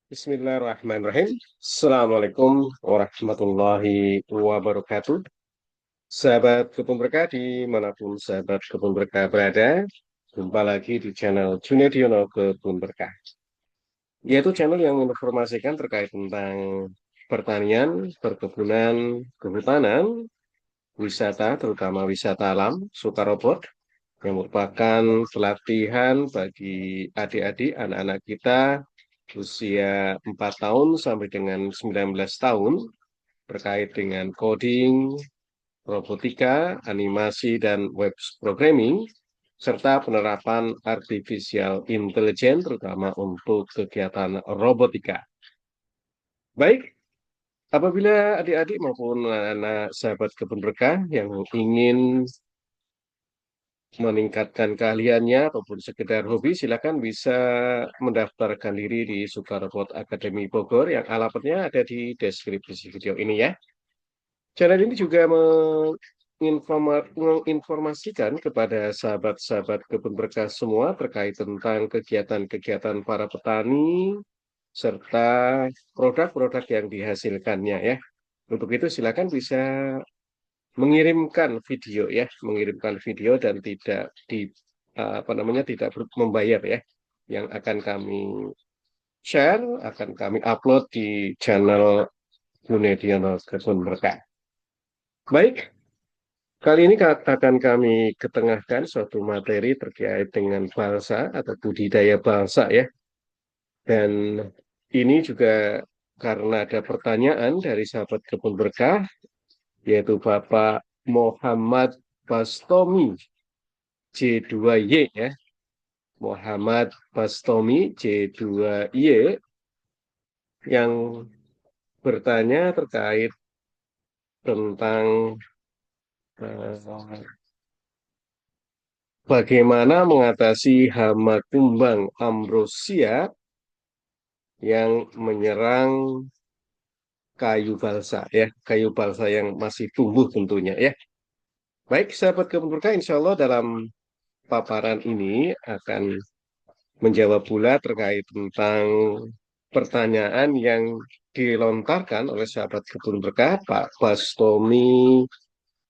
Bismillahirrahmanirrahim. Assalamualaikum warahmatullahi wabarakatuh. Sahabat Kebun Berkah dimanapun sahabat Kebun Berkah berada, jumpa lagi di channel Junediono Kebun Berkah. Yaitu channel yang menginformasikan terkait tentang pertanian, perkebunan, kehutanan, wisata, terutama wisata alam, Sukarobot, yang merupakan pelatihan bagi adik-adik, anak-anak kita usia 4 tahun sampai dengan 19 tahun terkait dengan coding, robotika, animasi, dan web programming, serta penerapan artificial intelligence terutama untuk kegiatan robotika. Baik, apabila adik-adik maupun anak sahabat kebun berkah yang ingin meningkatkan keahliannya ataupun sekedar hobi, silakan bisa mendaftarkan diri di Sukarobot Academy Bogor yang alamatnya ada di deskripsi video ini ya. Channel ini juga menginformasikan kepada sahabat-sahabat kebun berkah semua terkait tentang kegiatan-kegiatan para petani serta produk-produk yang dihasilkannya ya. Untuk itu silakan bisa mengirimkan video ya, mengirimkan video dan tidak di apa namanya tidak membayar ya, yang akan kami share, akan kami upload di channel Junediono Kebun Berkah. Baik, kali ini akan kami ketengahkan suatu materi terkait dengan balsa atau budidaya balsa ya, dan ini juga karena ada pertanyaan dari sahabat Kebun Berkah, yaitu Bapak Muhammad Bastomi C2Y ya, Muhammad Bastomi C2Y yang bertanya terkait tentang eh, bagaimana mengatasi hama kumbang ambrosia yang menyerang kayu balsa ya, kayu balsa yang masih tumbuh tentunya ya. Baik, sahabat kebun berkah, insya Allah dalam paparan ini akan menjawab pula terkait tentang pertanyaan yang dilontarkan oleh sahabat kebun berkah Pak Bastomi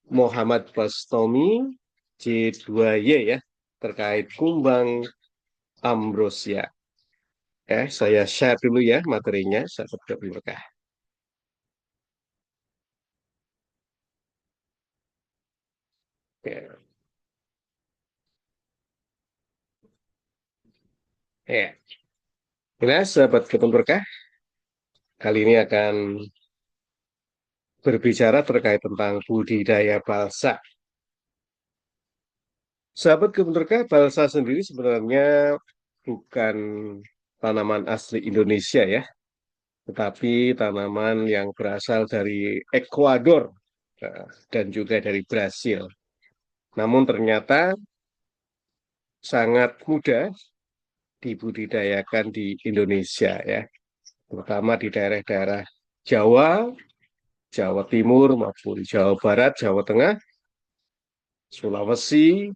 Muhammad Bastomi C2Y ya terkait kumbang ambrosia. Saya share dulu ya materinya sahabat kebun berkah. Ya, ya. Nah, sahabat kebun berkah, kali ini akan berbicara terkait tentang budidaya balsa. Sahabat kebun berkah, balsa sendiri sebenarnya bukan tanaman asli Indonesia ya, tetapi tanaman yang berasal dari Ekuador dan juga dari Brasil. Namun ternyata sangat mudah dibudidayakan di Indonesia ya, terutama di daerah-daerah Jawa, Jawa Timur maupun Jawa Barat, Jawa Tengah, Sulawesi,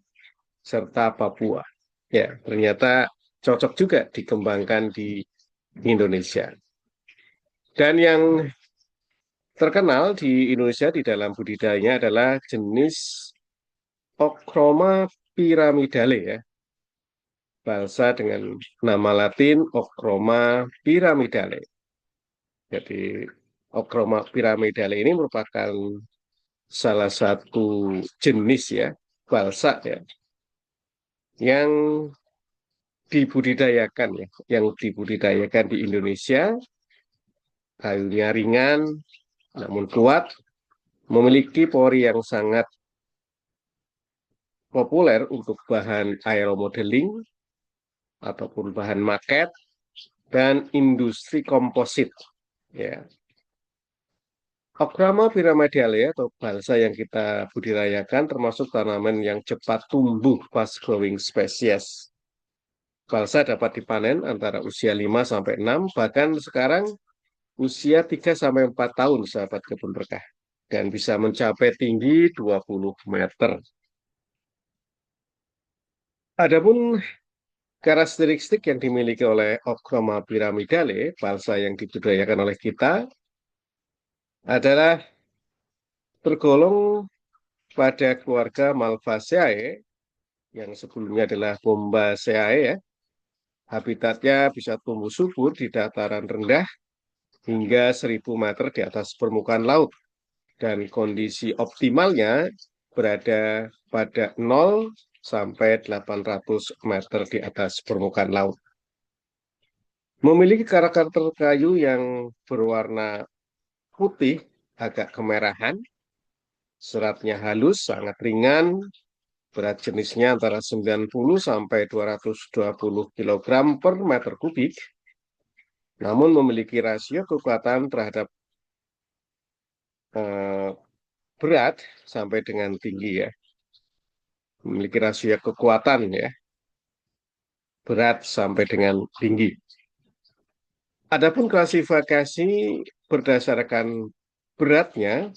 serta Papua. Ya, ternyata cocok juga dikembangkan di Indonesia. Dan yang terkenal di Indonesia di dalam budidayanya adalah jenis Ochroma pyramidale ya. Balsa dengan nama Latin Ochroma pyramidale. Jadi Ochroma pyramidale ini merupakan salah satu jenis ya balsa ya yang dibudidayakan ya, yang dibudidayakan di Indonesia, kayunya ringan namun kuat, memiliki pori yang sangat populer untuk bahan aeromodeling ataupun bahan maket dan industri komposit. Ya, Ochrama pyramidale atau balsa yang kita budidayakan termasuk tanaman yang cepat tumbuh fast growing spesies. Balsa dapat dipanen antara usia 5 sampai 6, bahkan sekarang usia 3 sampai 4 tahun sahabat kebun berkah dan bisa mencapai tinggi 20 meter. Adapun Karakteristik yang dimiliki oleh Ochroma pyramidale, balsa yang dibudidayakan oleh kita, adalah tergolong pada keluarga Malvaceae, yang sebelumnya adalah Bombaceae ya. Habitatnya bisa tumbuh subur di dataran rendah hingga 1.000 meter di atas permukaan laut. Dan kondisi optimalnya berada pada 0 sampai 800 meter di atas permukaan laut. Memiliki karakter kayu yang berwarna putih, agak kemerahan, seratnya halus, sangat ringan, berat jenisnya antara 90 sampai 220 kg per meter kubik, namun memiliki rasio kekuatan terhadap eh, berat sampai dengan tinggi ya. Memiliki rasio kekuatan ya, berat sampai dengan tinggi. Adapun klasifikasi berdasarkan beratnya,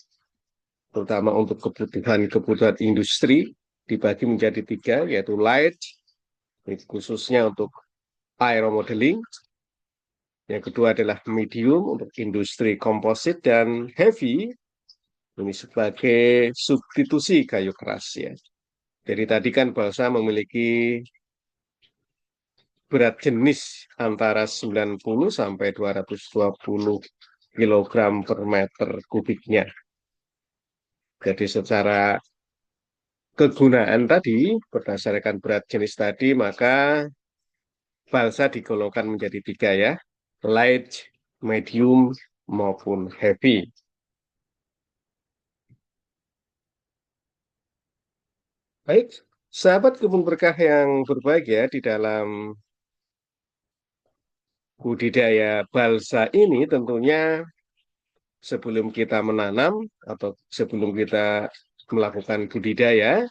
terutama untuk kebutuhan industri, dibagi menjadi tiga, yaitu light, khususnya untuk aeromodeling. Yang kedua adalah medium untuk industri komposit, dan heavy ini sebagai substitusi kayu keras ya. Jadi tadi kan balsa memiliki berat jenis antara 90 sampai 220 kilogram per meter kubiknya. Jadi secara kegunaan tadi, berdasarkan berat jenis tadi, maka balsa digolongkan menjadi tiga ya, light, medium, maupun heavy. Baik, sahabat kebun berkah yang berbahagia, di dalam budidaya balsa ini tentunya sebelum kita menanam atau sebelum kita melakukan budidaya,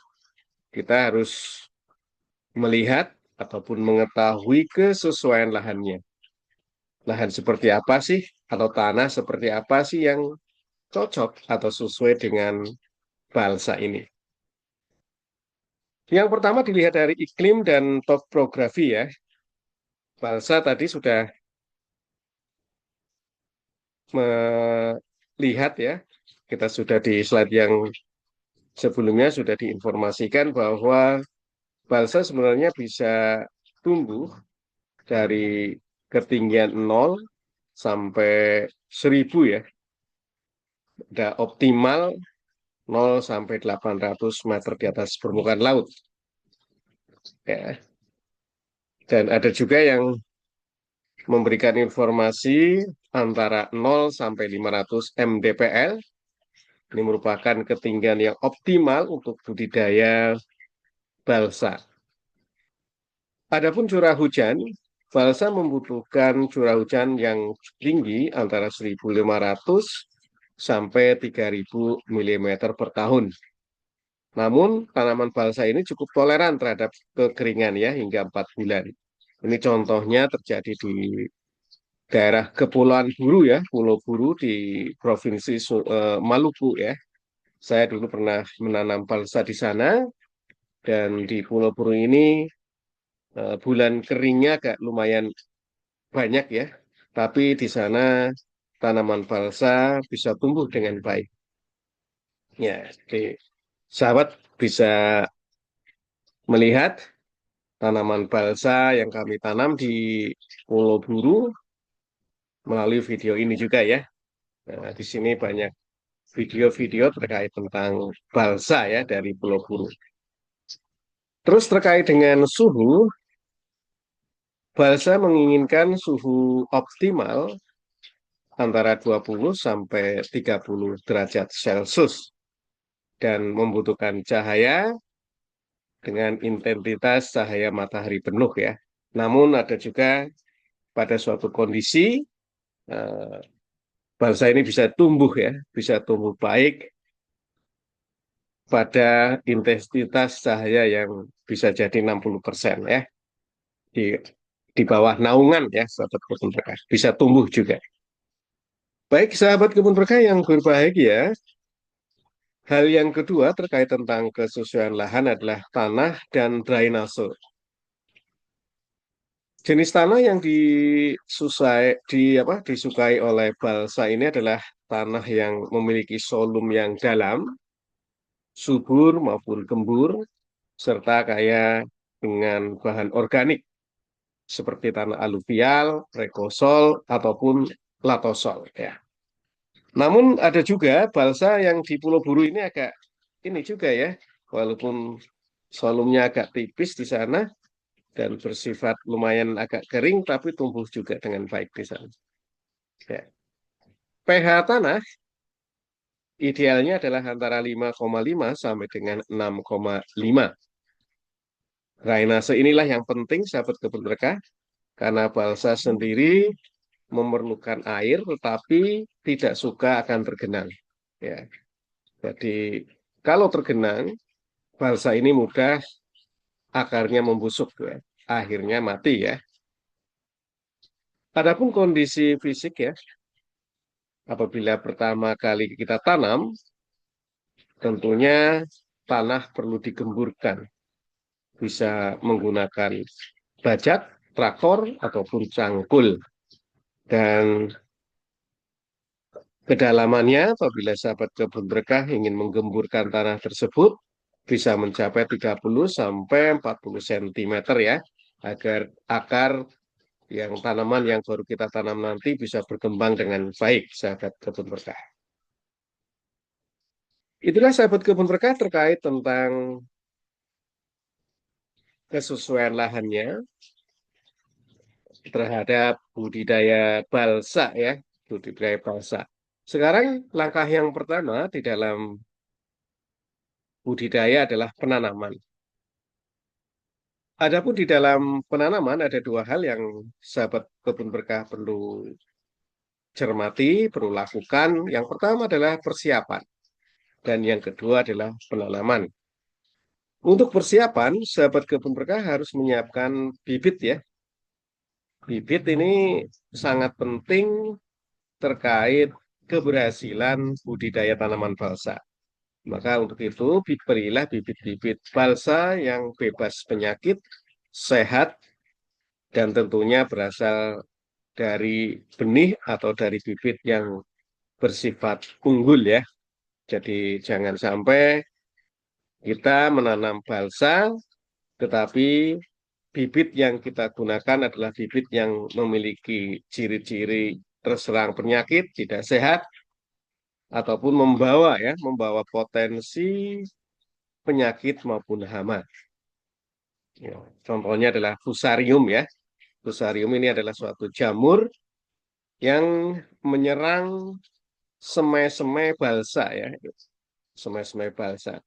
kita harus melihat ataupun mengetahui kesesuaian lahannya. Lahan seperti apa sih, atau tanah seperti apa sih yang cocok atau sesuai dengan balsa ini. Yang pertama dilihat dari iklim dan topografi ya. Balsa tadi sudah melihat ya, kita sudah di slide yang sebelumnya sudah diinformasikan bahwa balsa sebenarnya bisa tumbuh dari ketinggian 0 sampai 1.000 ya. Ada optimal 0 sampai 800 meter di atas permukaan laut. Ya. Dan ada juga yang memberikan informasi antara 0 sampai 500 mdpl. Ini merupakan ketinggian yang optimal untuk budidaya balsa. Adapun curah hujan, balsa membutuhkan curah hujan yang tinggi antara 1.500 sampai 3.000 mm per tahun. Namun tanaman balsa ini cukup toleran terhadap kekeringan ya, hingga 4 bulan. Ini contohnya terjadi di daerah Kepulauan Buru ya, Pulau Buru di Provinsi Maluku ya. Saya dulu pernah menanam balsa di sana, dan di Pulau Buru ini bulan keringnya agak lumayan banyak ya. Tapi di sana tanaman balsa bisa tumbuh dengan baik. Ya, jadi sahabat bisa melihat tanaman balsa yang kami tanam di Pulau Buru melalui video ini juga ya. Nah, di sini banyak video-video terkait tentang balsa ya dari Pulau Buru. Terus terkait dengan suhu, balsa menginginkan suhu optimal antara 20 sampai 30 derajat Celcius dan membutuhkan cahaya dengan intensitas cahaya matahari penuh ya. Namun ada juga pada suatu kondisi eh, balsa ini bisa tumbuh ya, bisa tumbuh baik pada intensitas cahaya yang bisa jadi 60% ya, di di bawah naungan ya, sahabat kebun berkah. Bisa tumbuh juga. Baik, sahabat kebun berkah yang berbahagia, hal yang kedua terkait tentang kesesuaian lahan adalah tanah dan drainase. Jenis tanah yang disukai oleh balsa ini adalah tanah yang memiliki volum yang dalam, subur maupun gembur, serta kaya dengan bahan organik seperti tanah aluvial, rekosol, ataupun latosol. Ya. Namun ada juga balsa yang di Pulau Buru ini agak ini juga ya, walaupun volumenya agak tipis di sana dan bersifat lumayan agak kering, tapi tumbuh juga dengan baik di sana. Ya. pH tanah idealnya adalah antara 5,5 sampai dengan 6,5. Drainase inilah yang penting sahabat kebun berkah karena balsa sendiri memerlukan air tetapi tidak suka akan tergenang. Ya, jadi kalau tergenang balsa ini mudah akarnya membusuk ya. Akhirnya mati ya. Adapun kondisi fisik ya, apabila pertama kali kita tanam, tentunya tanah perlu digemburkan. Bisa menggunakan bajak, traktor, ataupun cangkul. Dan kedalamannya apabila sahabat kebun berkah ingin menggemburkan tanah tersebut bisa mencapai 30 sampai 40 cm ya agar akar yang tanaman yang baru kita tanam nanti bisa berkembang dengan baik sahabat kebun berkah. Itulah sahabat kebun berkah terkait tentang kesesuaian lahannya terhadap budidaya balsa ya, budidaya balsa. Sekarang langkah yang pertama di dalam budidaya adalah penanaman. Adapun di dalam penanaman ada dua hal yang sahabat kebun berkah perlu cermati, perlu lakukan. Yang pertama adalah persiapan dan yang kedua adalah penanaman. Untuk persiapan, sahabat kebun berkah harus menyiapkan bibit ya. Bibit ini sangat penting terkait keberhasilan budidaya tanaman balsa. Maka untuk itu, berilah bibit-bibit balsa yang bebas penyakit, sehat, dan tentunya berasal dari benih atau dari bibit yang bersifat unggul ya. Jadi jangan sampai kita menanam balsa, tetapi bibit yang kita gunakan adalah bibit yang memiliki ciri-ciri terserang penyakit, tidak sehat, ataupun membawa potensi penyakit maupun hama. Ya, contohnya adalah fusarium ya. Fusarium ini adalah suatu jamur yang menyerang semai-semai balsa ya, semai-semai balsa.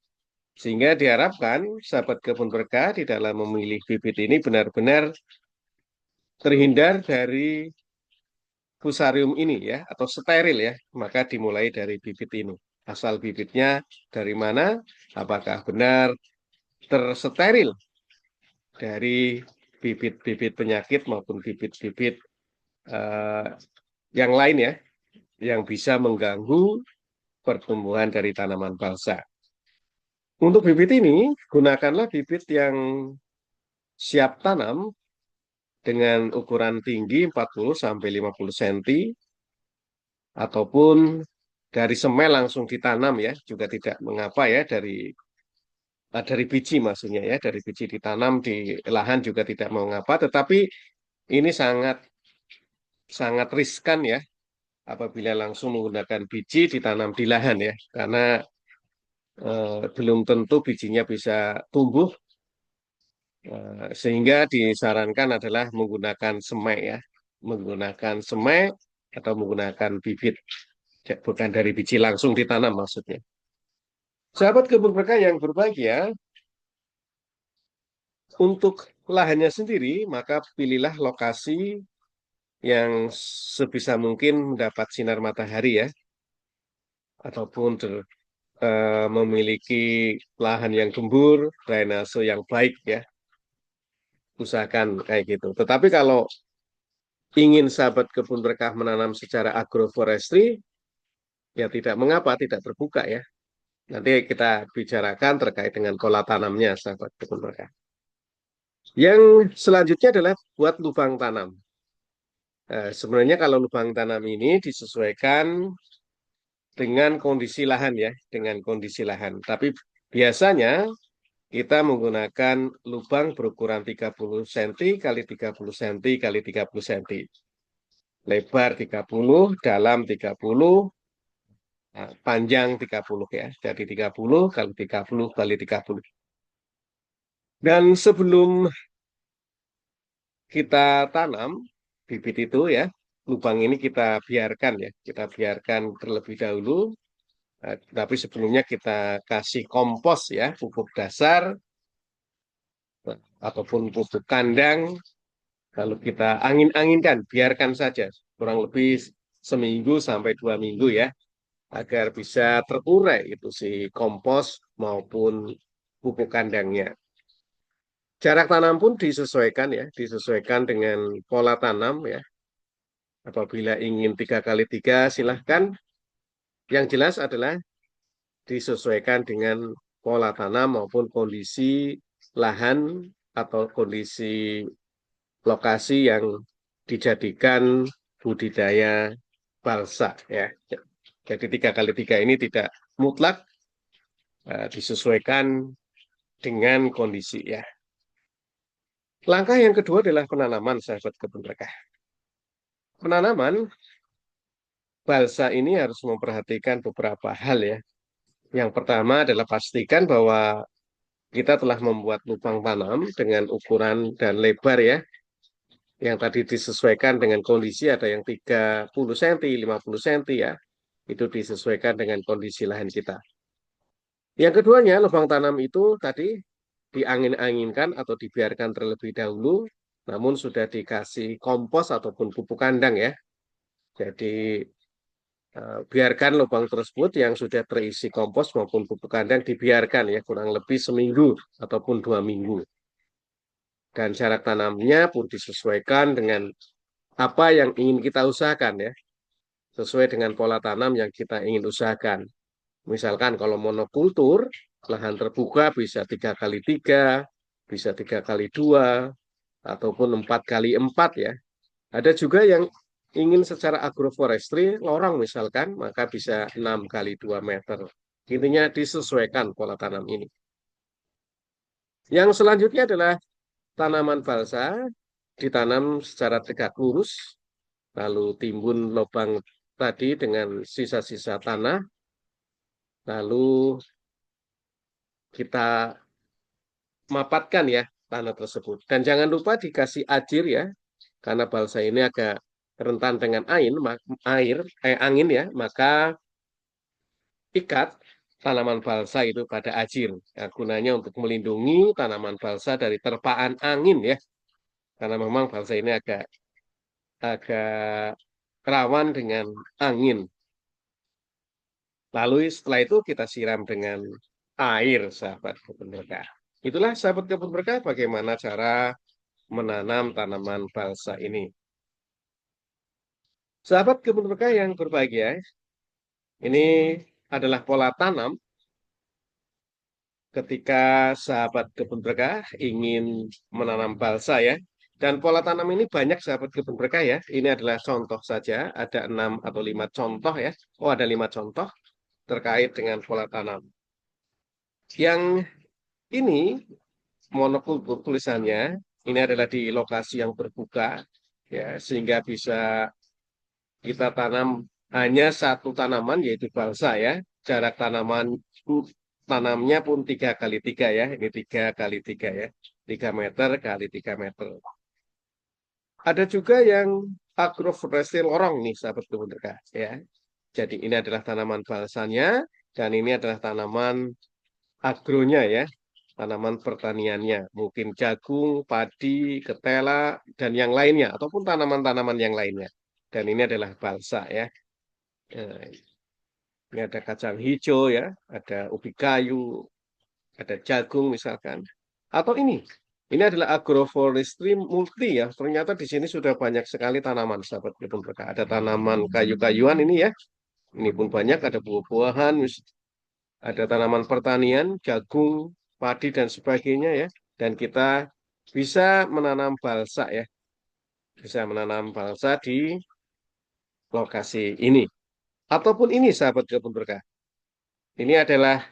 Sehingga diharapkan sahabat kebun berkah di dalam memilih bibit ini benar-benar terhindar dari fusarium ini ya, atau steril ya. Maka dimulai dari bibit ini. Asal bibitnya dari mana? Apakah benar tersteril dari bibit-bibit penyakit maupun bibit-bibit eh, yang lain ya, yang bisa mengganggu pertumbuhan dari tanaman balsa. Untuk bibit ini, gunakanlah bibit yang siap tanam dengan ukuran tinggi 40 sampai 50 cm ataupun dari semai langsung ditanam ya, juga tidak mengapa ya dari biji maksudnya ya, dari biji ditanam di lahan juga tidak mengapa, tetapi ini sangat sangat riskan ya apabila langsung menggunakan biji ditanam di lahan ya, karena belum tentu bijinya bisa tumbuh. Sehingga disarankan adalah menggunakan semai ya, menggunakan semai atau menggunakan bibit, bukan dari biji langsung ditanam maksudnya. Sahabat kebun berkah yang berbahagia, untuk lahannya sendiri, maka pilihlah lokasi yang sebisa mungkin mendapat sinar matahari ya, ataupun memiliki lahan yang gembur, drainase yang baik ya, usahakan kayak gitu. Tetapi kalau ingin sahabat kebun berkah menanam secara agroforestry, ya tidak mengapa, tidak terbuka ya. Nanti kita bicarakan terkait dengan pola tanamnya, sahabat kebun berkah. Yang selanjutnya adalah buat lubang tanam. Nah, sebenarnya kalau lubang tanam ini disesuaikan dengan kondisi lahan ya, dengan kondisi lahan. Tapi biasanya kita menggunakan lubang berukuran 30 cm kali 30 cm kali 30 cm. Lebar 30, dalam 30, nah, panjang 30 ya. Jadi 30 kali 30 kali 30. Dan sebelum kita tanam bibit itu ya, lubang ini kita biarkan ya. Kita biarkan terlebih dahulu. Tapi sebelumnya kita kasih kompos ya, pupuk dasar ataupun pupuk kandang. Lalu kita angin-anginkan, biarkan saja kurang lebih seminggu sampai 2 minggu ya, agar bisa terurai itu si kompos maupun pupuk kandangnya. Jarak tanam pun disesuaikan ya, disesuaikan dengan pola tanam ya. Apabila ingin 3 kali 3 silahkan. Yang jelas adalah disesuaikan dengan pola tanam maupun kondisi lahan atau kondisi lokasi yang dijadikan budidaya balsa ya. Jadi 3 kali 3 ini tidak mutlak, disesuaikan dengan kondisi ya. Langkah yang kedua adalah penanaman, sahabat kebun berkah. Penanaman balsa ini harus memperhatikan beberapa hal ya. Yang pertama adalah pastikan bahwa kita telah membuat lubang tanam dengan ukuran dan lebar ya, yang tadi disesuaikan dengan kondisi, ada yang 30 cm, 50 cm ya. Itu disesuaikan dengan kondisi lahan kita. Yang keduanya, lubang tanam itu tadi diangin-anginkan atau dibiarkan terlebih dahulu, namun sudah dikasih kompos ataupun pupuk kandang ya. Jadi biarkan lubang tersebut yang sudah terisi kompos maupun pupuk kandang dibiarkan ya kurang lebih seminggu ataupun 2 minggu. Dan jarak tanamnya pun disesuaikan dengan apa yang ingin kita usahakan ya, sesuai dengan pola tanam yang kita ingin usahakan. Misalkan kalau monokultur, lahan terbuka bisa 3 kali 3, bisa 3 kali 2, ataupun 4 kali 4 ya. Ada juga yang ingin secara agroforestry, lorong misalkan, maka bisa 6 kali 2 meter. Intinya disesuaikan pola tanam ini. Yang selanjutnya adalah tanaman balsa, ditanam secara tegak lurus, lalu timbun lubang tadi dengan sisa-sisa tanah, lalu kita mapatkan ya tanah tersebut. Dan jangan lupa dikasih ajir ya, karena balsa ini agak rentan dengan angin ya, maka ikat tanaman balsa itu pada ajir. Nah, gunanya untuk melindungi tanaman balsa dari terpaan angin ya, karena memang balsa ini agak agak rawan dengan angin. Lalu setelah itu kita siram dengan air, sahabat kebun berkah. Itulah sahabat kebun berkah bagaimana cara menanam tanaman balsa ini. Sahabat kebun berkah yang berbahagia, ini adalah pola tanam ketika sahabat kebun berkah ingin menanam balsa ya. Dan pola tanam ini banyak sahabat kebun berkah ya. Ini adalah contoh saja, ada 6 atau 5 contoh ya. Oh, ada 5 contoh terkait dengan pola tanam. Yang ini monokultur tulisannya, ini adalah di lokasi yang terbuka ya, sehingga bisa kita tanam hanya satu tanaman yaitu balsa ya. Jarak tanamnya pun 3 kali 3 ya. Ini 3 kali 3 ya. 3 meter kali 3 meter. Ada juga yang agroforestry lorong nih sahabat kebun berkah ya. Jadi ini adalah tanaman balsanya dan ini adalah tanaman agronya ya. Tanaman pertaniannya, mungkin jagung, padi, ketela, dan yang lainnya, ataupun tanaman-tanaman yang lainnya. Dan ini adalah balsa ya. Eh, Ini ada kacang hijau ya, ada ubi kayu, ada jagung misalkan. Atau ini adalah agroforestry multi ya. Ternyata di sini sudah banyak sekali tanaman, sahabat kebun berkah. Ada tanaman kayu-kayuan ini ya. Ini pun banyak, ada buah-buahan, ada tanaman pertanian, jagung, padi dan sebagainya ya. Dan kita bisa menanam balsa ya, bisa menanam balsa di lokasi ini. Ataupun ini sahabat kebun berkah. Ini adalah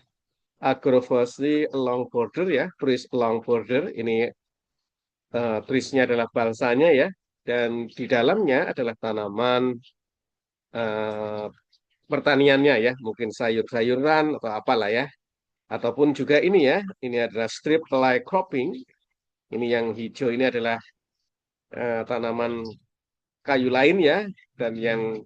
agroforestry along border ya, trees along border. Ini treesnya adalah balsanya ya, dan di dalamnya adalah tanaman eh, pertaniannya ya, mungkin sayur-sayuran atau apalah ya. Ataupun juga ini ya, ini adalah strip light cropping. Ini yang hijau ini adalah tanaman kayu lain ya, dan yang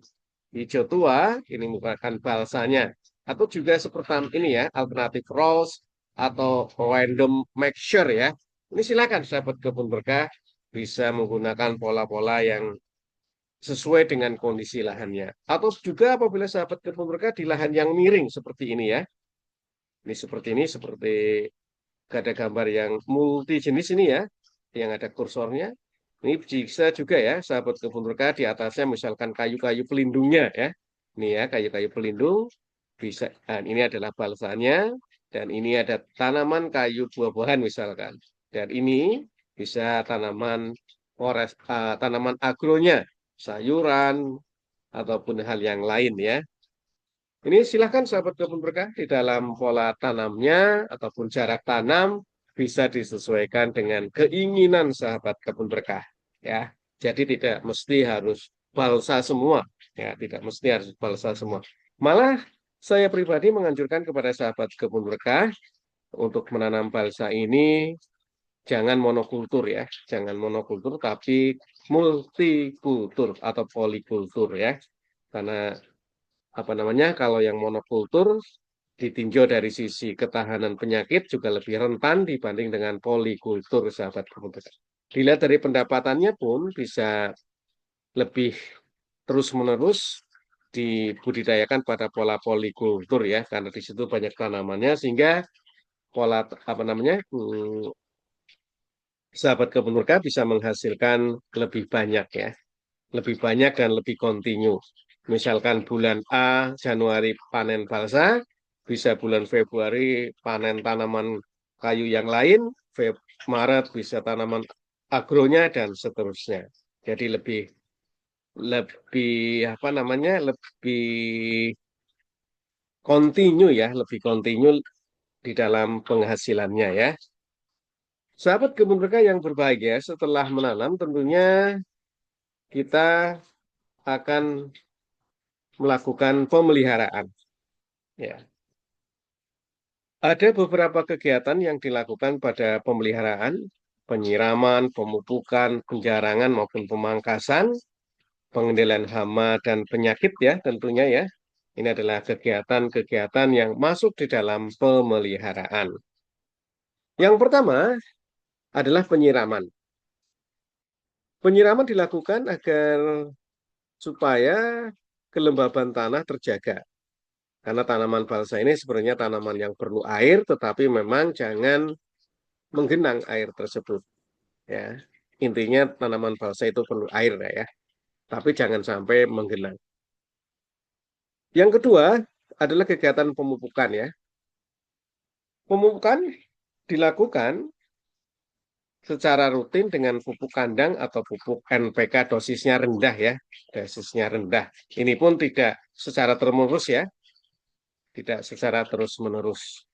hijau tua ini merupakan balsanya. Atau juga seperti ini ya, alternatif rose atau random mixture ya. Ini silakan sahabat kebun berkah bisa menggunakan pola-pola yang sesuai dengan kondisi lahannya. Atau juga apabila sahabat kebun berkah di lahan yang miring seperti ini ya. Ini seperti ada gambar yang multi jenis ini ya, yang ada kursornya. Ini bisa juga ya, sahabat kebun berkah di atasnya misalkan kayu-kayu pelindungnya ya. Ini ya, kayu-kayu pelindung bisa. Dan ini adalah balsanya dan ini ada tanaman kayu buah-buahan misalkan. Dan ini bisa tanaman agronya, sayuran ataupun hal yang lain ya. Ini silahkan sahabat kebun berkah di dalam pola tanamnya ataupun jarak tanam bisa disesuaikan dengan keinginan sahabat kebun berkah ya. Jadi tidak mesti harus balsa semua ya, tidak mesti harus balsa semua. Malah saya pribadi menganjurkan kepada sahabat kebun berkah untuk menanam balsa ini jangan monokultur ya, jangan monokultur tapi multikultur atau polikultur ya. Karena apa namanya kalau yang monokultur ditinjau dari sisi ketahanan penyakit juga lebih rentan dibanding dengan polikultur sahabat komputer. Dilihat dari pendapatannya pun bisa lebih terus-menerus dibudidayakan pada pola polikultur ya karena di situ banyak tanamannya sehingga pola apa namanya sahabat kebun murka bisa menghasilkan lebih banyak ya, lebih banyak dan lebih kontinu. Misalkan bulan A Januari panen balsa, bisa bulan Februari panen tanaman kayu yang lain, Maret bisa tanaman agronya dan seterusnya. Jadi lebih lebih apa namanya lebih kontinu ya, lebih kontinu di dalam penghasilannya ya. Sahabat kebun berkah yang berbahagia setelah menanam tentunya kita akan melakukan pemeliharaan. Ya, ada beberapa kegiatan yang dilakukan pada pemeliharaan, penyiraman, pemupukan, penjarangan maupun pemangkasan, pengendalian hama dan penyakit ya tentunya ya. Ini adalah kegiatan-kegiatan yang masuk di dalam pemeliharaan. Yang pertama adalah penyiraman. Penyiraman dilakukan agar supaya kelembaban tanah terjaga. Karena tanaman balsa ini sebenarnya tanaman yang perlu air, tetapi memang jangan menggenang air tersebut. Ya, intinya tanaman balsa itu perlu air ya, tapi jangan sampai menggenang. Yang kedua adalah kegiatan pemupukan ya. Pemupukan dilakukan secara rutin dengan pupuk kandang atau pupuk NPK dosisnya rendah ya, dosisnya rendah. Ini pun tidak secara terus ya, tidak secara terus-menerus.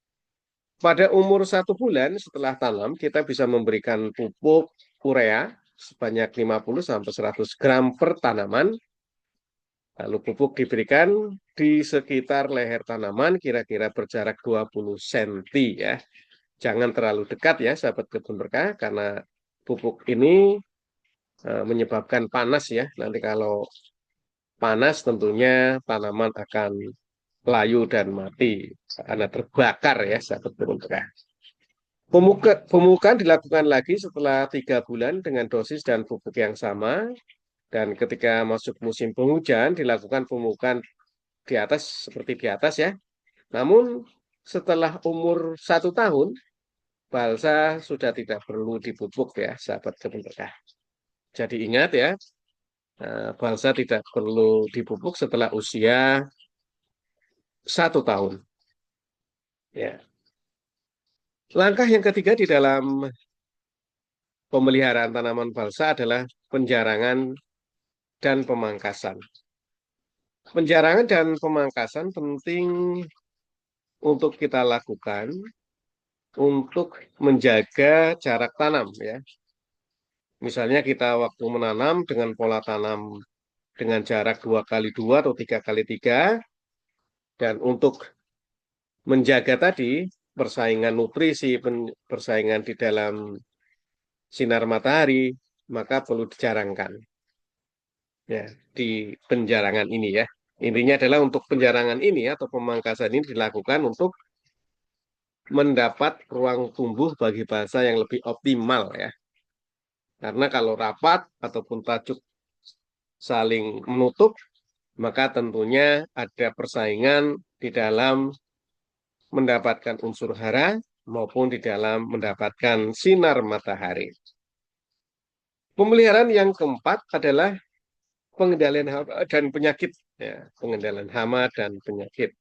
Pada umur 1 bulan setelah tanam, kita bisa memberikan pupuk urea sebanyak 50 sampai 100 gram per tanaman. Lalu pupuk diberikan di sekitar leher tanaman kira-kira berjarak 20 cm ya. Jangan terlalu dekat ya sahabat kebun berkah karena pupuk ini menyebabkan panas ya. Nanti kalau panas tentunya tanaman akan layu dan mati karena terbakar ya sahabat kebun berkah. Pemupukan dilakukan lagi setelah 3 bulan dengan dosis dan pupuk yang sama. Dan ketika masuk musim penghujan, dilakukan pemupukan di atas seperti di atas ya. Namun setelah umur 1 tahun, balsa sudah tidak perlu dipupuk ya, sahabat kebun berkah. Jadi ingat ya, balsa tidak perlu dipupuk setelah usia 1 tahun. Ya. Langkah yang ketiga di dalam pemeliharaan tanaman balsa adalah penjarangan dan pemangkasan. Penjarangan dan pemangkasan penting untuk kita lakukan untuk menjaga jarak tanam ya. Misalnya kita waktu menanam dengan pola tanam dengan jarak 2 kali 2 atau 3 kali 3, dan untuk menjaga tadi persaingan nutrisi, persaingan di dalam sinar matahari, maka perlu dijarangkan ya di penjarangan ini ya. Intinya adalah untuk penjarangan ini atau pemangkasan ini dilakukan untuk mendapat ruang tumbuh bagi basa yang lebih optimal ya. Karena kalau rapat ataupun tajuk saling menutup, maka tentunya ada persaingan di dalam mendapatkan unsur hara maupun di dalam mendapatkan sinar matahari. Pemeliharaan yang keempat adalah pengendalian hama dan penyakit. Ya, pengendalian hama dan penyakit.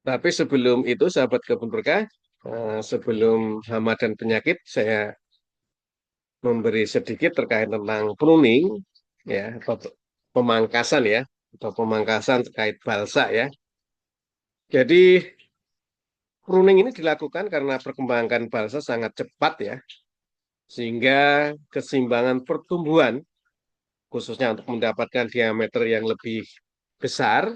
Tapi sebelum itu, sahabat kebun berkah, sebelum hama dan penyakit, saya memberi sedikit terkait tentang pruning, ya, atau pemangkasan ya, atau pemangkasan terkait balsa ya. Jadi pruning ini dilakukan karena perkembangan balsa sangat cepat ya, sehingga keseimbangan pertumbuhan, khususnya untuk mendapatkan diameter yang lebih besar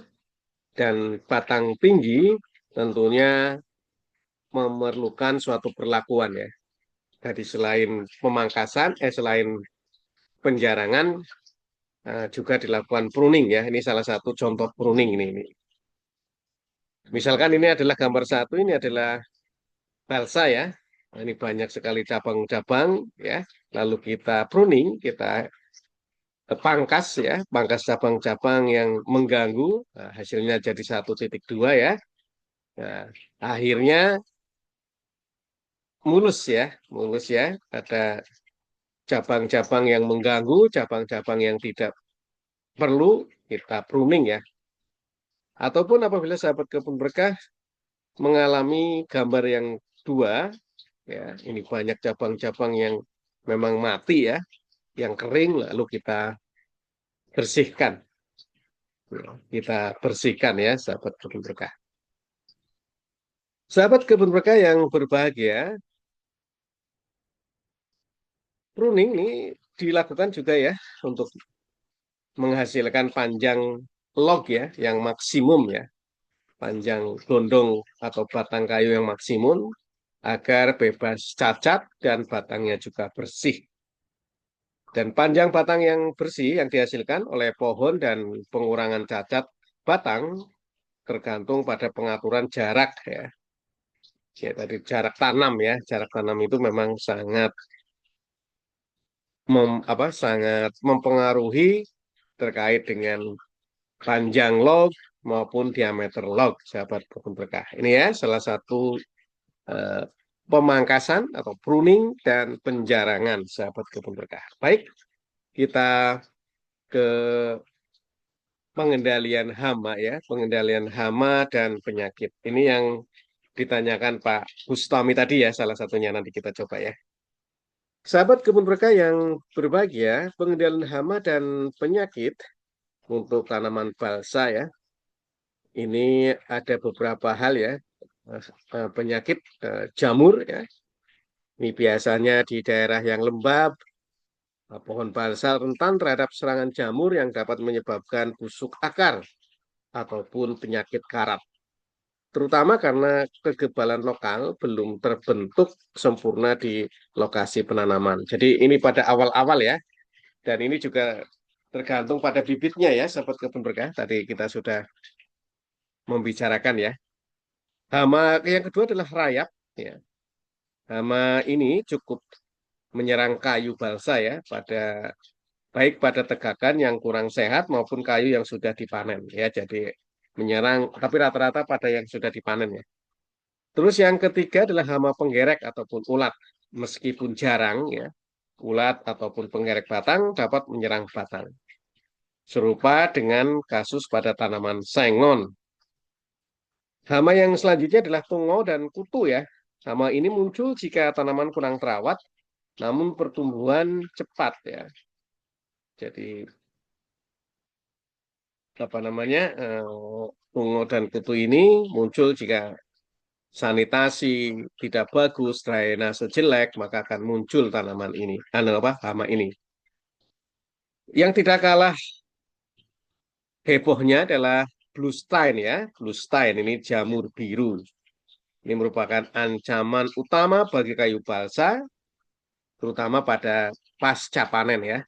dan batang tinggi, tentunya memerlukan suatu perlakuan ya. Jadi selain pemangkasan, selain penjarangan, juga dilakukan pruning ya. Ini salah satu contoh pruning ini. Misalkan ini adalah gambar satu, ini adalah balsa ya. Nah, ini banyak sekali cabang-cabang ya. Lalu kita pruning, kita pangkas ya, pangkas cabang-cabang yang mengganggu. Nah, hasilnya jadi 1,2 ya. Nah, akhirnya mulus ya, mulus ya. Ada cabang-cabang yang mengganggu, cabang-cabang yang tidak perlu kita pruning ya. Ataupun apabila sahabat kebun berkah mengalami gambar yang dua, ya, ini banyak cabang-cabang yang memang mati ya, yang kering, lalu kita bersihkan. Kita bersihkan ya, sahabat kebun berkah. Sahabat kebun berkah yang berbahagia, pruning ini dilakukan juga ya untuk menghasilkan panjang log ya, yang maksimum ya, panjang gondong atau batang kayu yang maksimum agar bebas cacat dan batangnya juga bersih. Dan panjang batang yang bersih yang dihasilkan oleh pohon dan pengurangan cacat batang tergantung pada pengaturan jarak ya. Ya tadi jarak tanam ya, jarak tanam itu memang sangat sangat mempengaruhi terkait dengan panjang log maupun diameter log, sahabat kebun berkah. Ini ya salah satu eh, pemangkasan atau pruning dan penjarangan, sahabat kebun berkah. Baik, kita ke pengendalian hama ya, pengendalian hama dan penyakit. Ini yang ditanyakan Pak Bustami tadi ya, salah satunya nanti kita coba ya. Sahabat kebun berkah yang berbahagia, pengendalian hama dan penyakit untuk tanaman balsa ya. Ini ada beberapa hal ya, penyakit jamur ya. Ini biasanya di daerah yang lembab, pohon balsa rentan terhadap serangan jamur yang dapat menyebabkan busuk akar ataupun penyakit karat. Terutama karena kekebalan lokal belum terbentuk sempurna di lokasi penanaman. Jadi ini pada awal-awal ya, dan ini juga tergantung pada bibitnya ya, sahabat kebun berkah. Tadi kita sudah membicarakan ya. Hama yang kedua adalah rayap. Ya. Hama ini cukup menyerang kayu balsa ya, baik pada tegakan yang kurang sehat maupun kayu yang sudah dipanen ya. Jadi menyerang, tapi rata-rata pada yang sudah dipanen ya. Terus yang ketiga adalah hama penggerek ataupun ulat. Meskipun jarang ya, ulat ataupun penggerek batang dapat menyerang batang. serupa dengan kasus pada tanaman sengon. Hama yang selanjutnya adalah tungau dan kutu ya. Hama ini muncul jika tanaman kurang terawat, namun pertumbuhan cepat ya. Jadi apa namanya tungau dan kutu ini muncul jika sanitasi tidak bagus, drainase jelek, maka akan muncul tanaman ini, apa hama ini. Yang tidak kalah hebohnya adalah blue stain ya. Blue stain ini jamur biru. Ini merupakan ancaman utama bagi kayu balsa, terutama pada pasca panen ya.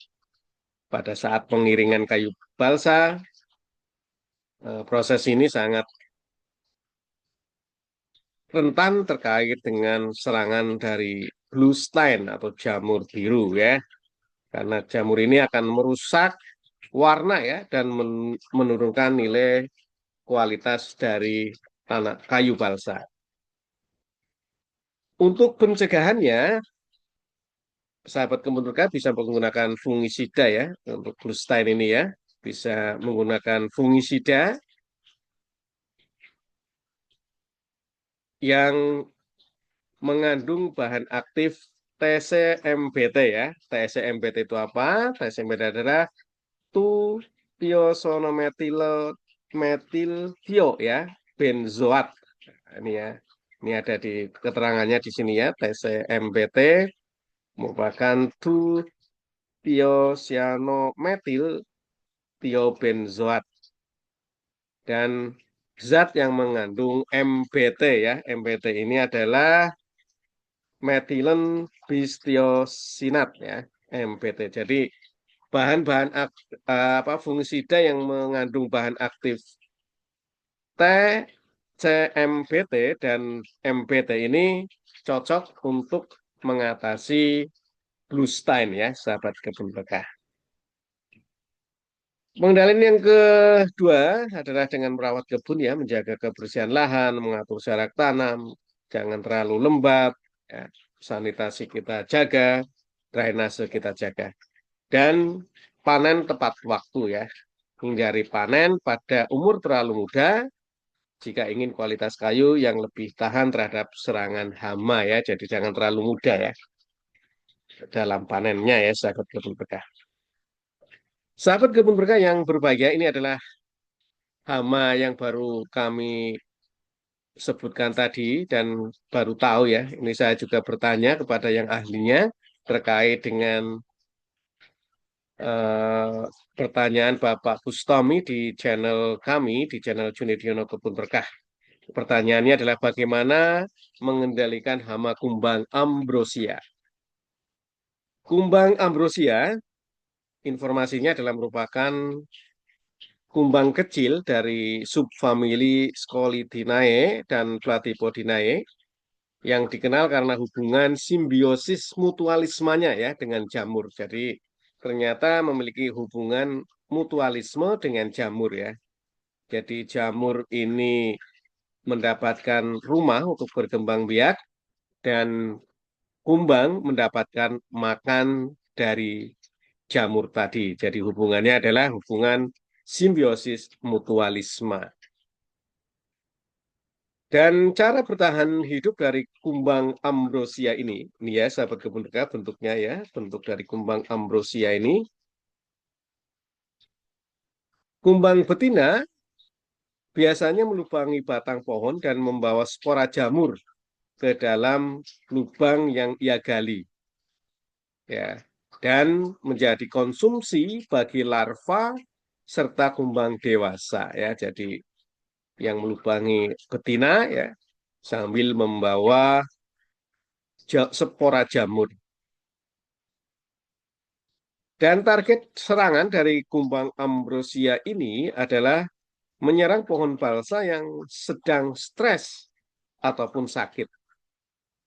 Pada saat pengiringan kayu balsa, proses ini sangat rentan terkait dengan serangan dari blue stain atau jamur biru ya. Karena jamur ini akan merusak warna ya dan menurunkan nilai kualitas dari tanah kayu balsa. Untuk pencegahannya, sahabat kebun berkah bisa menggunakan fungisida ya untuk blue stain ini ya. Bisa menggunakan fungisida yang mengandung bahan aktif TCMBT ya. TCMBT itu apa? TCMBT adalah metil ya, benzoat. Ini ya. Ini ada di keterangannya di sini ya. TCMBT merupakan tiocyanometil tiobenzoat dan zat yang mengandung MBT ya. MBT ini adalah metilen bistiosinat ya, MBT. Jadi bahan-bahan apa fungisida yang mengandung bahan aktif T, CMBT dan MBT ini cocok untuk mengatasi blue stain ya, sahabat kebun berkah. Pengendalian yang kedua adalah dengan merawat kebun ya, menjaga kebersihan lahan, mengatur jarak tanam, jangan terlalu lembab, ya, sanitasi kita jaga, drainase kita jaga, dan panen tepat waktu ya. Hindari panen pada umur terlalu muda jika ingin kualitas kayu yang lebih tahan terhadap serangan hama ya. Jadi jangan terlalu muda ya dalam panennya ya, sahabat kebun berkah. Sahabat kebun berkah yang berbahagia, ini adalah hama yang baru kami sebutkan tadi dan baru tahu ya. Ini saya juga bertanya kepada yang ahlinya terkait dengan eh, pertanyaan Bapak Bustami di channel kami, di channel Junidiono Kebun Berkah. Pertanyaannya adalah bagaimana mengendalikan hama kumbang ambrosia. Kumbang ambrosia, informasinya adalah merupakan kumbang kecil dari subfamili Scolidinae dan Platypodinae yang dikenal karena hubungan simbiosis mutualismenya ya dengan jamur. Jadi ternyata memiliki hubungan mutualisme dengan jamur ya. Jadi jamur ini mendapatkan rumah untuk berkembang biak dan kumbang mendapatkan makan dari jamur tadi. Jadi hubungannya adalah hubungan simbiosis mutualisme. Dan cara bertahan hidup dari kumbang ambrosia ini ya sahabat kebun berkah bentuknya ya, bentuk dari kumbang ambrosia ini. Kumbang betina biasanya melubangi batang pohon dan membawa spora jamur ke dalam lubang yang ia gali. Ya, dan menjadi konsumsi bagi larva serta kumbang dewasa ya. Jadi yang melubangi betina ya sambil membawa spora jamur. Dan target serangan dari kumbang ambrosia ini adalah menyerang pohon balsa yang sedang stres ataupun sakit.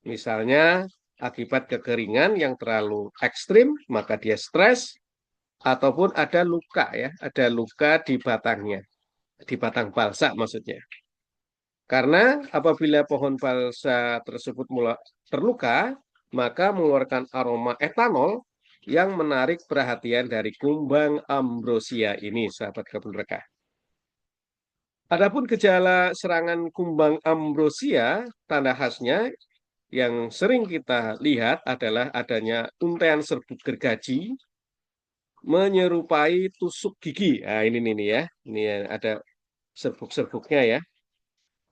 Misalnya akibat kekeringan yang terlalu ekstrim, maka dia stres, ataupun ada luka ya, ada luka di batangnya, di batang balsa maksudnya. Karena apabila pohon balsa tersebut mulai terluka, maka mengeluarkan aroma etanol yang menarik perhatian dari kumbang ambrosia ini, sahabat kebun berkah. Adapun gejala serangan kumbang ambrosia, tanda khasnya yang sering kita lihat adalah adanya untaian serbuk gergaji menyerupai tusuk gigi. Nah, ini nih ya. Ini ya, ada serbuk-serbuknya ya.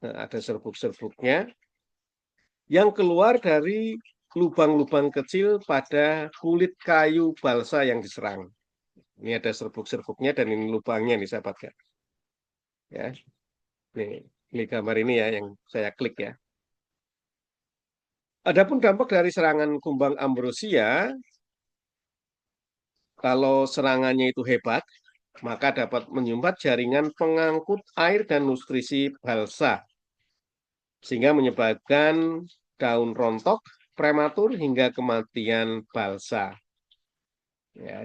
Nah, ada serbuk-serbuknya yang keluar dari lubang-lubang kecil pada kulit kayu balsa yang diserang. Ini ada serbuk-serbuknya dan ini lubangnya nih sahabat ya. Ya, ini gambar ini ya yang saya klik ya. Adapun dampak dari serangan kumbang ambrosia, kalau serangannya itu hebat, maka dapat menyumbat jaringan pengangkut air dan nutrisi balsa, sehingga menyebabkan daun rontok, prematur, hingga kematian balsa. Ya,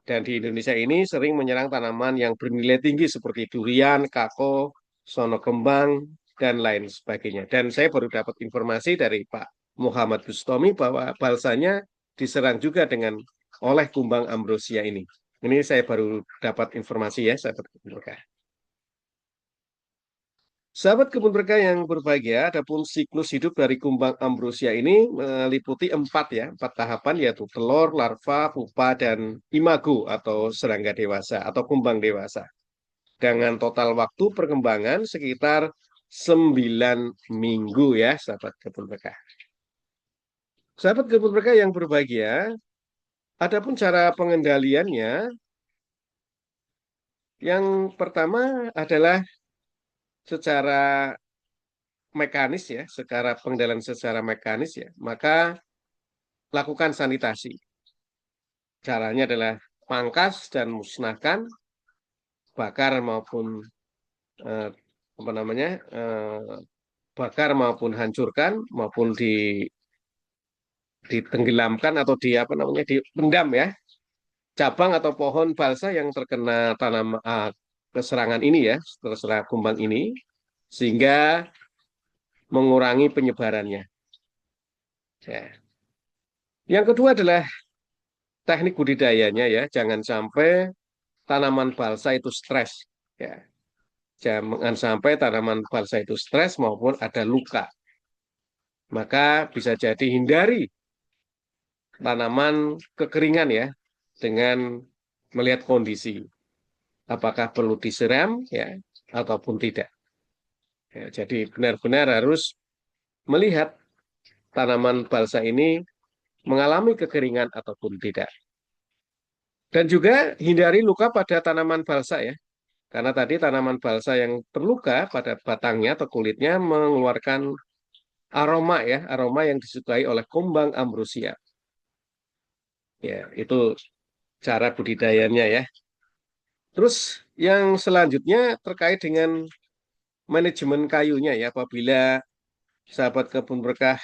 dan di Indonesia ini sering menyerang tanaman yang bernilai tinggi seperti durian, kako, sono kembang, dan lain sebagainya. Dan saya baru dapat informasi dari Pak Muhammad Bustomi bahwa balsanya diserang juga oleh kumbang ambrosia ini. Ini saya baru dapat informasi ya, sahabat kebun berkah. Sahabat kebun berkah yang berbahagia, adapun siklus hidup dari kumbang ambrosia ini meliputi empat tahapan yaitu telur, larva, pupa, dan imago atau serangga dewasa atau kumbang dewasa. Dengan total waktu perkembangan sekitar 9 minggu ya, sahabat kebun berkah. Sahabat kebun berkah yang berbahagia, adapun cara pengendaliannya, yang pertama adalah secara mekanis ya, secara pengendalian secara mekanis ya, maka lakukan sanitasi. Caranya adalah pangkas dan musnahkan, bakar maupun eh, apa namanya, bakar maupun hancurkan maupun ditenggelamkan atau apa namanya dipendam ya cabang atau pohon balsa yang terkena keserangan ini ya, terserang kumbang ini, sehingga mengurangi penyebarannya. Ya. Yang kedua adalah teknik budidayanya ya, jangan sampai tanaman balsa itu stres. Ya, jangan sampai tanaman balsa itu stres maupun ada luka. Maka bisa jadi hindari tanaman kekeringan ya dengan melihat kondisi. Apakah perlu disiram ya ataupun tidak. Ya, jadi benar-benar harus melihat tanaman balsa ini mengalami kekeringan ataupun tidak. Dan juga hindari luka pada tanaman balsa ya. Karena tadi tanaman balsa yang terluka pada batangnya atau kulitnya mengeluarkan aroma ya, aroma yang disukai oleh kumbang ambrosia. Ya, itu cara budidayanya ya. Terus yang selanjutnya terkait dengan manajemen kayunya ya, apabila sahabat kebun berkah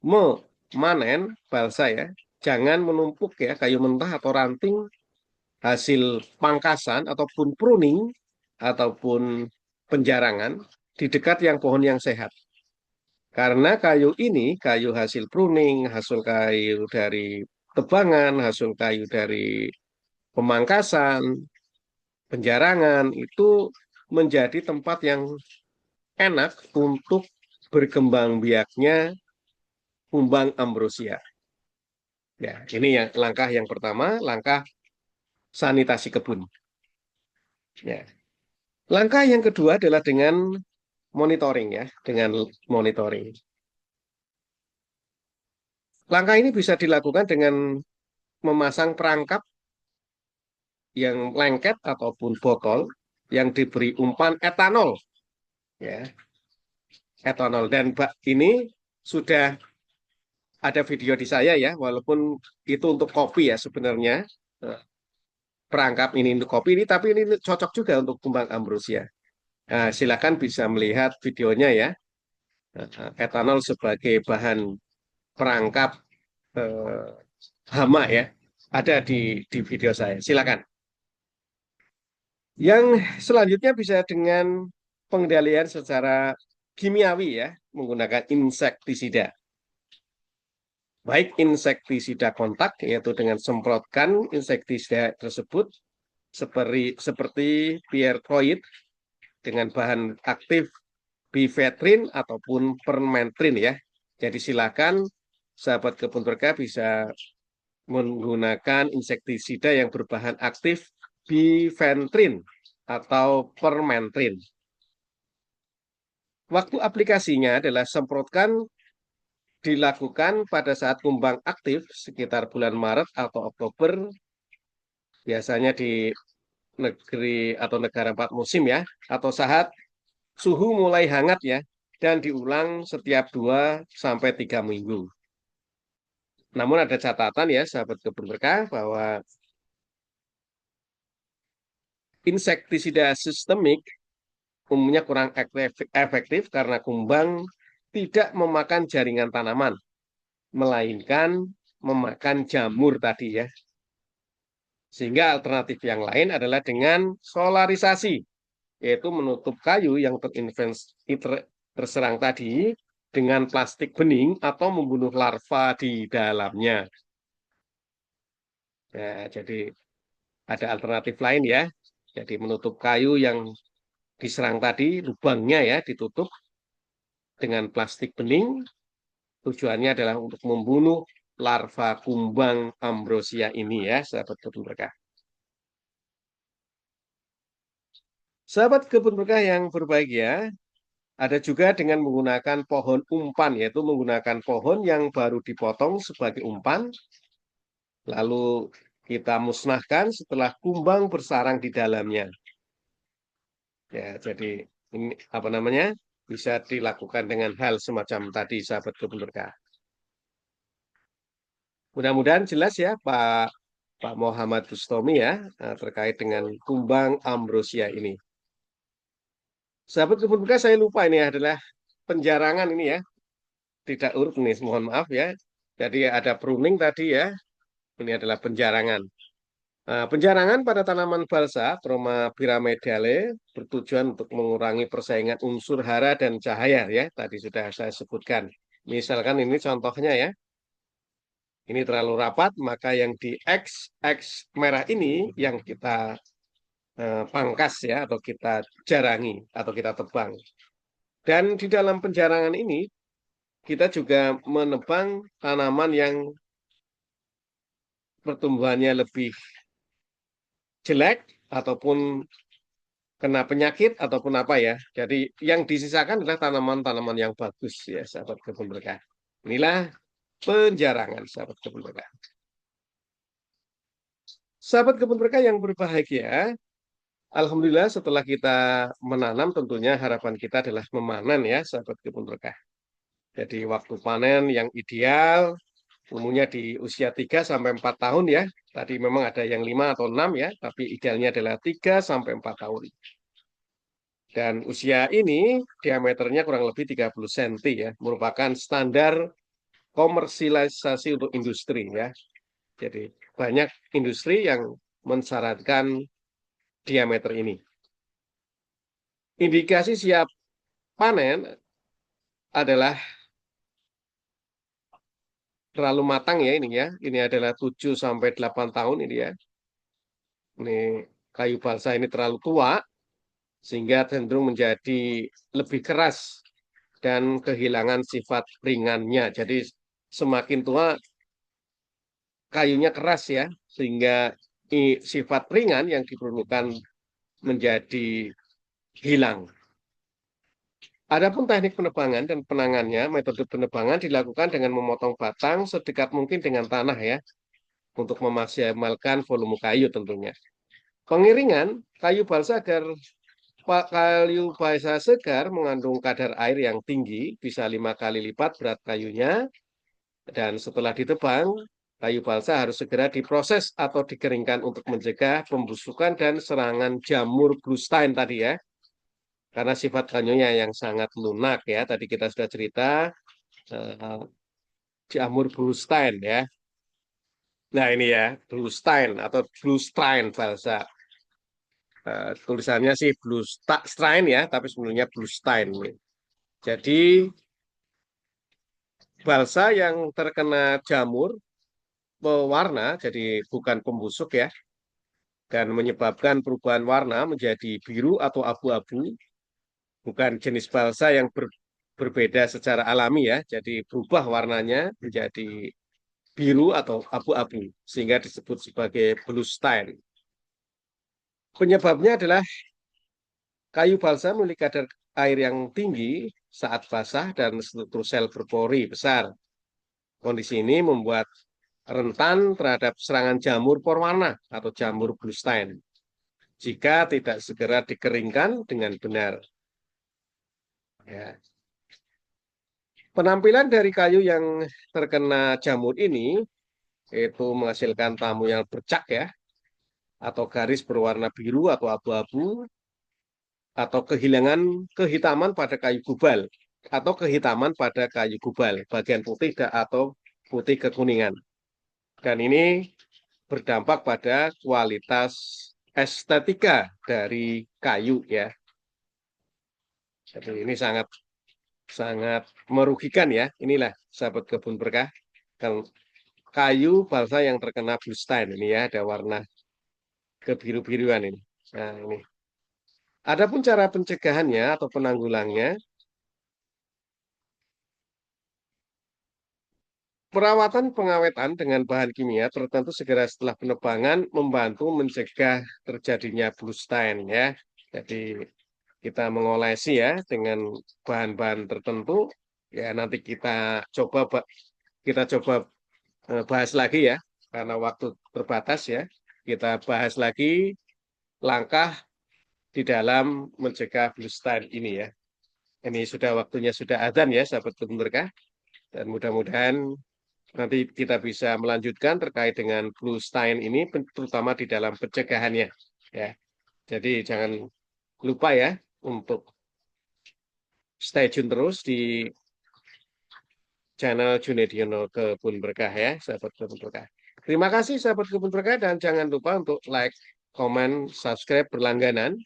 memanen balsa ya, jangan menumpuk ya kayu mentah atau ranting hasil pangkasan ataupun pruning ataupun penjarangan di dekat yang pohon yang sehat. Karena kayu ini, kayu hasil pruning, hasil kayu dari tebangan, hasil kayu dari pemangkasan, penjarangan, itu menjadi tempat yang enak untuk berkembang biaknya kumbang ambrosia. Ya, ini yang langkah yang pertama, langkah sanitasi kebun. Ya. Langkah yang kedua adalah dengan monitoring ya, dengan monitoring. Langkah ini bisa dilakukan dengan memasang perangkap yang lengket ataupun botol yang diberi umpan etanol ya, etanol dan ini sudah ada video di saya ya, walaupun itu untuk kopi ya sebenarnya. Nah, perangkap ini untuk kopi ini, tapi ini cocok juga untuk kumbang ambrosia. Nah, silakan bisa melihat videonya ya. Etanol sebagai bahan perangkap eh, hama ya, ada di video saya. Silakan. Yang selanjutnya bisa dengan pengendalian secara kimiawi ya, menggunakan insektisida. baik insektisida kontak, yaitu dengan semprotkan insektisida tersebut, seperti pyrethroid dengan bahan aktif bifetrin ataupun permethrin ya. Jadi silakan sahabat kebun berkah bisa menggunakan insektisida yang berbahan aktif bifenthrin atau permethrin. Waktu aplikasinya adalah semprotkan dilakukan pada saat kumbang aktif sekitar bulan Maret atau Oktober, biasanya di negeri atau negara empat musim ya, atau saat suhu mulai hangat ya, dan diulang setiap 2 sampai 3 minggu. Namun ada catatan ya, sahabat kebun berkah, bahwa insektisida sistemik umumnya kurang efektif karena kumbang tidak memakan jaringan tanaman, melainkan memakan jamur tadi ya. Sehingga alternatif yang lain adalah dengan solarisasi, yaitu menutup kayu yang terserang tadi dengan plastik bening atau membunuh larva di dalamnya. Ya, jadi ada alternatif lain ya. Jadi menutup kayu yang diserang tadi, lubangnya ya ditutup dengan plastik bening. Tujuannya adalah untuk membunuh larva kumbang ambrosia ini ya, sahabat kebun berkah. Sahabat kebun berkah yang berbahagia, ada juga dengan menggunakan pohon umpan, yaitu menggunakan pohon yang baru dipotong sebagai umpan, lalu kita musnahkan setelah kumbang bersarang di dalamnya. Ya, jadi ini apa namanya? Bisa dilakukan dengan hal semacam tadi, sahabat kebun berkah. Mudah-mudahan jelas ya, Pak Muhammad Bustomi ya, terkait dengan kumbang ambrosia ini. Sahabat kebun berkah, saya lupa ini adalah penjarangan ini ya, tidak urut nih, mohon maaf ya. Jadi ada pruning tadi ya, ini adalah penjarangan. Penjarangan pada tanaman balsa, Troma pyramidale, bertujuan untuk mengurangi persaingan unsur hara dan cahaya ya. Tadi sudah saya sebutkan. Misalkan ini contohnya ya, ini terlalu rapat, maka yang di X merah ini yang kita pangkas ya, atau kita jarangi, atau kita tebang. Dan di dalam penjarangan ini, kita juga menebang tanaman yang pertumbuhannya lebih jelek, ataupun kena penyakit ataupun apa ya. Jadi yang disisakan adalah tanaman-tanaman yang bagus ya, sahabat kebun berkah. Inilah penjarangan, sahabat kebun berkah. Sahabat kebun berkah yang berbahagia, alhamdulillah setelah kita menanam tentunya harapan kita adalah memanen ya, sahabat kebun berkah. Jadi waktu panen yang ideal umumnya di usia 3 sampai 4 tahun ya. Tadi memang ada yang 5 atau 6 ya, tapi idealnya adalah 3 sampai 4 tahun. Dan usia ini diameternya kurang lebih 30 cm ya, merupakan standar komersialisasi untuk industri ya. Jadi banyak industri yang mensyaratkan diameter ini. Indikasi siap panen adalah terlalu matang ya ini ya. Ini adalah 7 sampai 8 tahun ini ya. Ini kayu balsa ini terlalu tua sehingga cenderung menjadi lebih keras dan kehilangan sifat ringannya. Jadi semakin tua kayunya keras ya, sehingga sifat ringan yang diperlukan menjadi hilang. Adapun teknik penebangan dan penanganannya, metode penebangan dilakukan dengan memotong batang sedekat mungkin dengan tanah ya, untuk memaksimalkan volume kayu tentunya. Pengiringan kayu balsa agar kayu balsa segar mengandung kadar air yang tinggi, bisa 5 kali lipat berat kayunya, dan setelah ditebang, kayu balsa harus segera diproses atau dikeringkan untuk mencegah pembusukan dan serangan jamur bluestein tadi ya. Karena sifat kayunya yang sangat lunak ya. Tadi kita sudah cerita eh, jamur bluestein ya. Nah ini ya, bluestein atau bluestein balsa. Tulisannya sih bluestein ya, tapi sebenarnya bluestein. Jadi balsa yang terkena jamur pewarna, jadi bukan pembusuk ya, dan menyebabkan perubahan warna menjadi biru atau abu-abu, bukan jenis balsa yang berbeda secara alami ya, jadi berubah warnanya menjadi biru atau abu-abu, sehingga disebut sebagai blue stain. Penyebabnya adalah kayu balsa memiliki kadar air yang tinggi saat basah dan struktur sel berpori besar. Kondisi ini membuat rentan terhadap serangan jamur pewarna atau jamur blue stain jika tidak segera dikeringkan dengan benar. Ya. Penampilan dari kayu yang terkena jamur ini itu menghasilkan tamu yang bercak ya, atau garis berwarna biru atau abu-abu, atau kehitaman pada kayu gubal, atau kehitaman pada kayu gubal, bagian putih atau putih kekuningan. Dan ini berdampak pada kualitas estetika dari kayu ya. Jadi ini sangat sangat merugikan ya. Inilah sahabat kebun berkah. Kalau kayu balsa yang terkena blue stain ini ya, ada warna kebiru-biruan ini. Nah, ini. Adapun cara pencegahannya atau penanggulannya, perawatan pengawetan dengan bahan kimia tertentu segera setelah penebangan membantu mencegah terjadinya blue stain ya. Jadi kita mengolesi ya dengan bahan-bahan tertentu ya, nanti kita coba bahas lagi ya, karena waktu terbatas ya. Kita bahas lagi langkah di dalam mencegah blue stain ini ya. Ini sudah waktunya, sudah adzan ya sahabat kebun berkah, dan mudah-mudahan nanti kita bisa melanjutkan terkait dengan blue stain ini, terutama di dalam pencegahannya ya. Jadi jangan lupa ya untuk stay tune terus di channel Junediono Kebun Berkah ya, sahabat kebun berkah. Terima kasih sahabat kebun berkah, dan jangan lupa untuk like, komen, subscribe berlangganan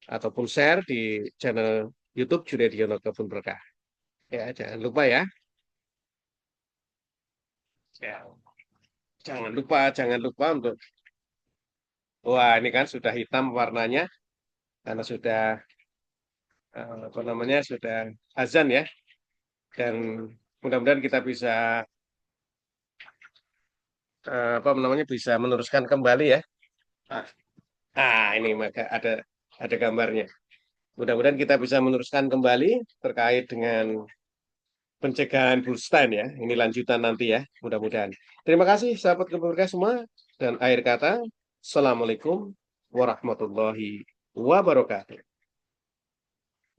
ataupun share di channel YouTube Junediono Kebun Berkah. Ya, jangan lupa ya. Ya, jangan lupa untuk, wah ini kan sudah hitam warnanya karena sudah apa namanya, sudah azan ya, dan mudah-mudahan kita bisa apa namanya, bisa meneruskan kembali ya. Ah, ini maka ada gambarnya. Mudah-mudahan kita bisa meneruskan kembali terkait dengan pencegahan Bullstein ya. Ini lanjutan nanti ya, mudah-mudahan. Terima kasih sahabat keluarga semua, dan akhir kata, Assalamualaikum warahmatullahi wabarakatuh.